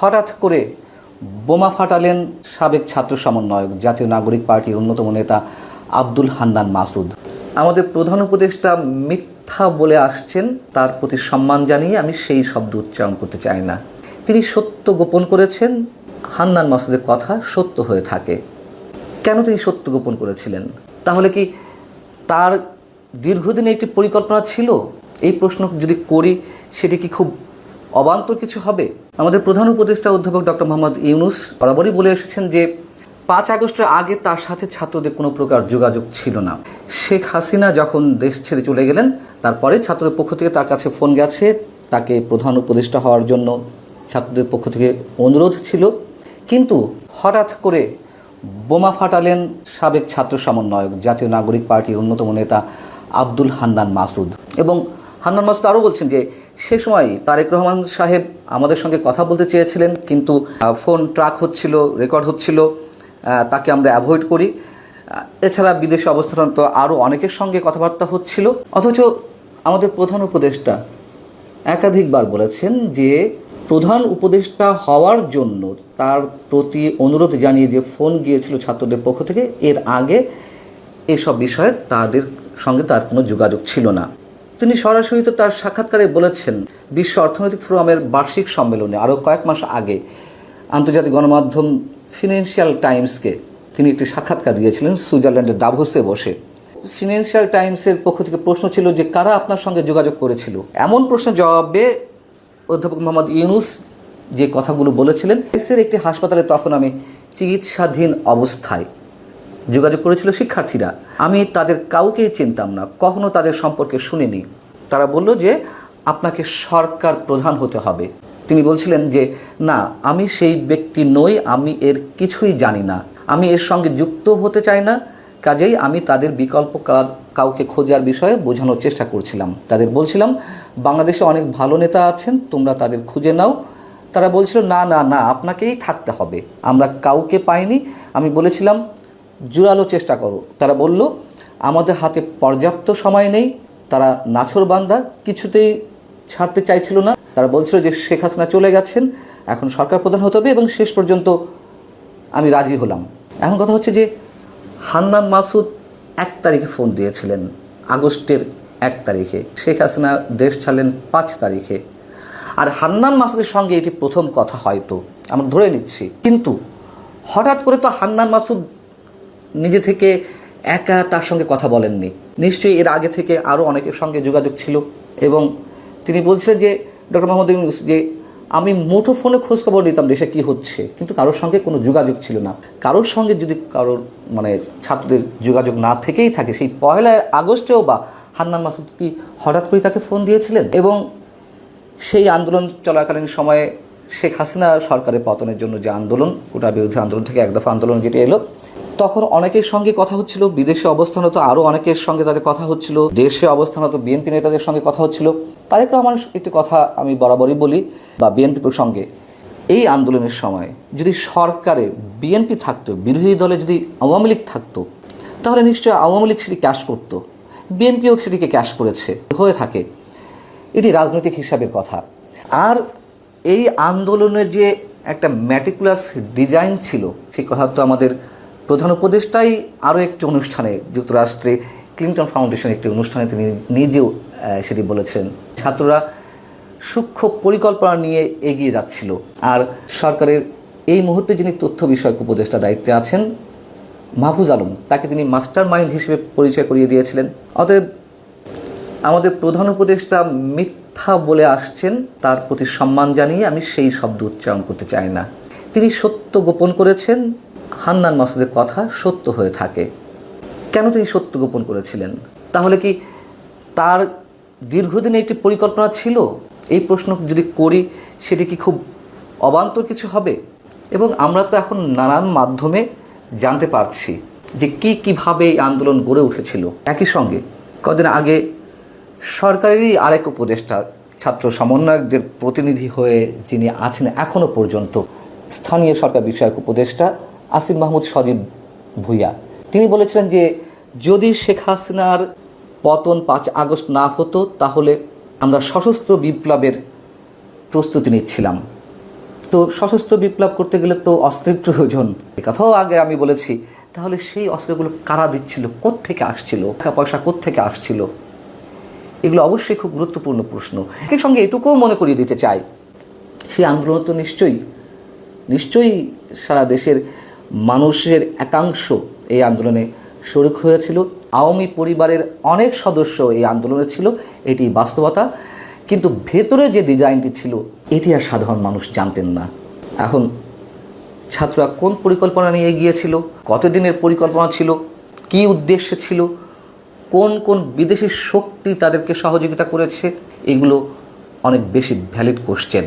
হঠাৎ করে বোমা ফাটালেন সাবেক ছাত্র সমন্বয়ক জাতীয় নাগরিক পার্টির অন্যতম নেতা আব্দুল হান্নান মাসুদ। আমাদের প্রধান উপদেষ্টা মিথ্যা বলে আসছেন, তার প্রতি সম্মান জানিয়ে আমি সেই শব্দ উচ্চারণ করতে চাই না। তিনি সত্য গোপন করেছেন, হান্নান মাসুদের কথা সত্য হয়ে থাকে। কেন তিনি সত্য গোপন করেছিলেন? তাহলে কি তার দীর্ঘদিনে একটি পরিকল্পনা ছিল? এই প্রশ্ন যদি করি, সেটি কি খুব অবান্তর কিছু হবে? আমাদের প্রধান উপদেষ্টা অধ্যাপক ডক্টর মোহাম্মদ ইউনূস বরাবরই বলে এসেছেন যে 5 আগস্টের আগে তার সাথে ছাত্রদের কোনো প্রকার যোগাযোগ ছিল না। শেখ হাসিনা যখন দেশ ছেড়ে চলে গেলেন, তারপরে ছাত্রদের পক্ষ থেকে তার কাছে ফোন গেছে, তাকে প্রধান উপদেষ্টা হওয়ার জন্য ছাত্রদের পক্ষ থেকে অনুরোধ ছিল। কিন্তু হঠাৎ করে বোমা ফাটালেন সাবেক ছাত্র সমন্বয়ক জাতীয় নাগরিক পার্টির অন্যতম নেতা আব্দুল হান্নান মাসুদ। এবং হান্নান মাসুদ আরও বলছেন যে সে সময় তারেক রহমান সাহেব আমাদের সঙ্গে কথা বলতে চেয়েছিলেন, কিন্তু ফোন ট্র্যাক হচ্ছিল, রেকর্ড হচ্ছিল, তাকে আমরা অ্যাভয়েড করি। এছাড়া বিদেশে অবস্থানরত আরও অনেকের সঙ্গে কথাবার্তা হচ্ছিল। অথচ আমাদের প্রধান উপদেষ্টা একাধিকবার বলেছেন যে প্রধান উপদেষ্টা হওয়ার জন্য তার প্রতি অনুরোধ জানিয়ে যে ফোন গিয়েছিল ছাত্রদের পক্ষ থেকে, এর আগে এসব বিষয়ে তাদের সঙ্গে তার কোনো যোগাযোগ ছিল না। তিনি সরাসরি তো তার সাক্ষাৎকারে বলেছেন, বিশ্ব অর্থনৈতিক ফোরামের বার্ষিক সম্মেলনে আরও কয়েক মাস আগে আন্তর্জাতিক গণমাধ্যম ফিনান্সিয়াল টাইমসকে তিনি একটি সাক্ষাৎকার দিয়েছিলেন সুইজারল্যান্ডের দাভোসে বসে। ফিনান্সিয়াল টাইমসের পক্ষ থেকে প্রশ্ন ছিল যে কারা আপনার সঙ্গে যোগাযোগ করেছিল। এমন প্রশ্নের জবাবে অধ্যাপক মোহাম্মদ ইউনূস যে কথাগুলো বলেছিলেন, দেশের একটি হাসপাতালে তখন আমি চিকিৎসাধীন অবস্থায় যোগাযোগ করেছিল শিক্ষার্থীরা। আমি তাদের কাউকেই চিনতাম না, কখনো তাদের সম্পর্কে শুনিনি। তারা বলল যে আপনাকে সরকার প্রধান হতে হবে। তিনি বলছিলেন যে না, আমি সেই ব্যক্তি নই, আমি এর কিছুই জানি না, আমি এর সঙ্গে যুক্ত হতে চাই না। কাজেই আমি তাদের বিকল্প কাউকে খোঁজার বিষয়ে বোঝানোর চেষ্টা করছিলাম। তাদের বলছিলাম বাংলাদেশে অনেক ভালো নেতা আছেন, তোমরা তাদের খুঁজে নাও। তারা বলছিল না না না, আপনাকেই থাকতে হবে, আমরা কাউকে পাইনি। আমি বলেছিলাম জোরালো চেষ্টা করো। তারা বলল আমাদের হাতে পর্যাপ্ত সময় নেই। তারা নাছোড়বান্দা, কিছুতেই ছাড়তে চাইছিল না। তারা বলছিল যে শেখ হাসিনা চলে গেছেন, এখন সরকার প্রধান হতে হবে, এবং শেষ পর্যন্ত আমি রাজি হলাম। এখন কথা হচ্ছে যে হান্নান মাসুদ 1 তারিখে ফোন দিয়েছিলেন, আগস্টের 1 তারিখে। শেখ হাসিনা দেশ ছাড়লেন 5 তারিখে। আর হান্নান মাসুদের সঙ্গে এটি প্রথম কথা হয়তো, আমরা ধরে নিচ্ছি। কিন্তু হঠাৎ করে তো হান্নান মাসুদ নিজে থেকে একা তার সঙ্গে কথা বলেননি। নিশ্চয়ই এর আগে থেকে আরও অনেকের সঙ্গে যোগাযোগ ছিল। এবং তিনি বলছিলেন যে ডক্টর মোহাম্মদ ইউনূস যে আমি মুঠো ফোনে খোঁজখবর নিতাম দেশে কী হচ্ছে, কিন্তু কারোর সঙ্গে কোনো যোগাযোগ ছিল না। কারোর সঙ্গে যদি কারোর ছাত্রদের যোগাযোগ না থেকেই থাকে, সেই 1 আগস্টেও বা হান্নান মাসুদ কি হঠাৎ করে তাকে ফোন দিয়েছিলেন? এবং সেই আন্দোলন চলাকালীন সময়ে শেখ হাসিনা সরকারের পতনের জন্য যে আন্দোলন, কোটা বিরোধী আন্দোলন থেকে 1 দফা আন্দোলন যেটি এলো, তখন অনেকের সঙ্গে কথা হচ্ছিল। বিদেশে অবস্থানরত আরও অনেকের সঙ্গে তাদের কথা হচ্ছিল। দেশে অবস্থানরত বিএনপি নেতাদের সঙ্গে কথা হচ্ছিল। তারেক রহমান একটি কথা আমি বরাবরই বলি, বা বিএনপির সঙ্গে এই আন্দোলনের সময় যদি সরকারে বিএনপি থাকতো, বিরোধী দলে যদি আওয়ামী লীগ থাকতো, তাহলে নিশ্চয়ই আওয়ামী লীগ সেটি ক্যাশ করতো, বিএনপিও সেটিকে ক্যাশ করেছে হয়ে থাকে। এটি রাজনৈতিক হিসাবের কথা। আর এই আন্দোলনের যে একটা ম্যাটিকুলাস ডিজাইন ছিল, সেই কথা তো আমাদের প্রধান উপদেষ্টাই আরও একটি অনুষ্ঠানে, যুক্তরাষ্ট্রে ক্লিন্টন ফাউন্ডেশন একটি অনুষ্ঠানে তিনি নিজেও সেটি বলেছেন, ছাত্ররা সূক্ষ্ম পরিকল্পনা নিয়ে এগিয়ে যাচ্ছিল। আর সরকারের এই মুহূর্তে যিনি তথ্য বিষয়ক উপদেষ্টা দায়িত্বে আছেন মাহফুজ আলম, তাকে তিনি মাস্টার মাইন্ড হিসেবে পরিচয় করিয়ে দিয়েছিলেন। অতএব আমাদের প্রধান উপদেষ্টা মিথ্যা বলে আসছেন, তার প্রতি সম্মান জানিয়ে আমি সেই শব্দ উচ্চারণ করতে চাই না। তিনি সত্য গোপন করেছেন, হান্নান মাসুদের কথা সত্য হয়ে থাকে। কেন তিনি সত্য গোপন করেছিলেন? তাহলে কি তার দীর্ঘদিনে একটি পরিকল্পনা ছিল? এই প্রশ্ন যদি করি, সেটি কি খুব অবান্তর কিছু হবে? এবং আমরা তো এখন নানান মাধ্যমে জানতে পারছি যে কীভাবে এই আন্দোলন গড়ে উঠেছিল। একই সঙ্গে কদিন আগে সরকারেরই আরেক উপদেষ্টা, ছাত্র সমন্বয়কদের প্রতিনিধি হয়ে যিনি আছেন এখনও পর্যন্ত, স্থানীয় সরকার বিষয়ক উপদেষ্টা আসিফ মাহমুদ সজীব ভুইয়া, তিনি বলেছিলেন যে যদি শেখ হাসিনার পতন 5 আগস্ট না হতো, তাহলে আমরা সশস্ত্র বিপ্লবের প্রস্তুতি নিচ্ছিলাম। তো সশস্ত্র বিপ্লব করতে গেলে তো অস্ত্রের প্রয়োজন, এ কথাও আগে আমি বলেছি। তাহলে সেই অস্ত্রগুলো কারা দিচ্ছিল, কোত্থেকে আসছিল, টাকা পয়সা কোত্থেকে আসছিল, এগুলো অবশ্যই খুব গুরুত্বপূর্ণ প্রশ্ন। এর সঙ্গে এটুকুও মনে করিয়ে দিতে চাই, সেই আন্দোলন তো নিশ্চয়ই সারা দেশের মানুষের একাংশ এই আন্দোলনে শরিক হয়েছিল। আওয়ামী পরিবারের অনেক সদস্য এই আন্দোলনে ছিল, এটি বাস্তবতা। কিন্তু ভেতরে যে ডিজাইনটি ছিল এটি আর সাধারণ মানুষ জানতেন না। এখন ছাত্ররা কোন পরিকল্পনা নিয়ে এগিয়েছিল, কতদিনের পরিকল্পনা ছিল, কী উদ্দেশ্যে ছিল, কোন কোন বিদেশি শক্তি তাদেরকে সহযোগিতা করেছে, এগুলো অনেক বেশি ভ্যালিড কোশ্চেন।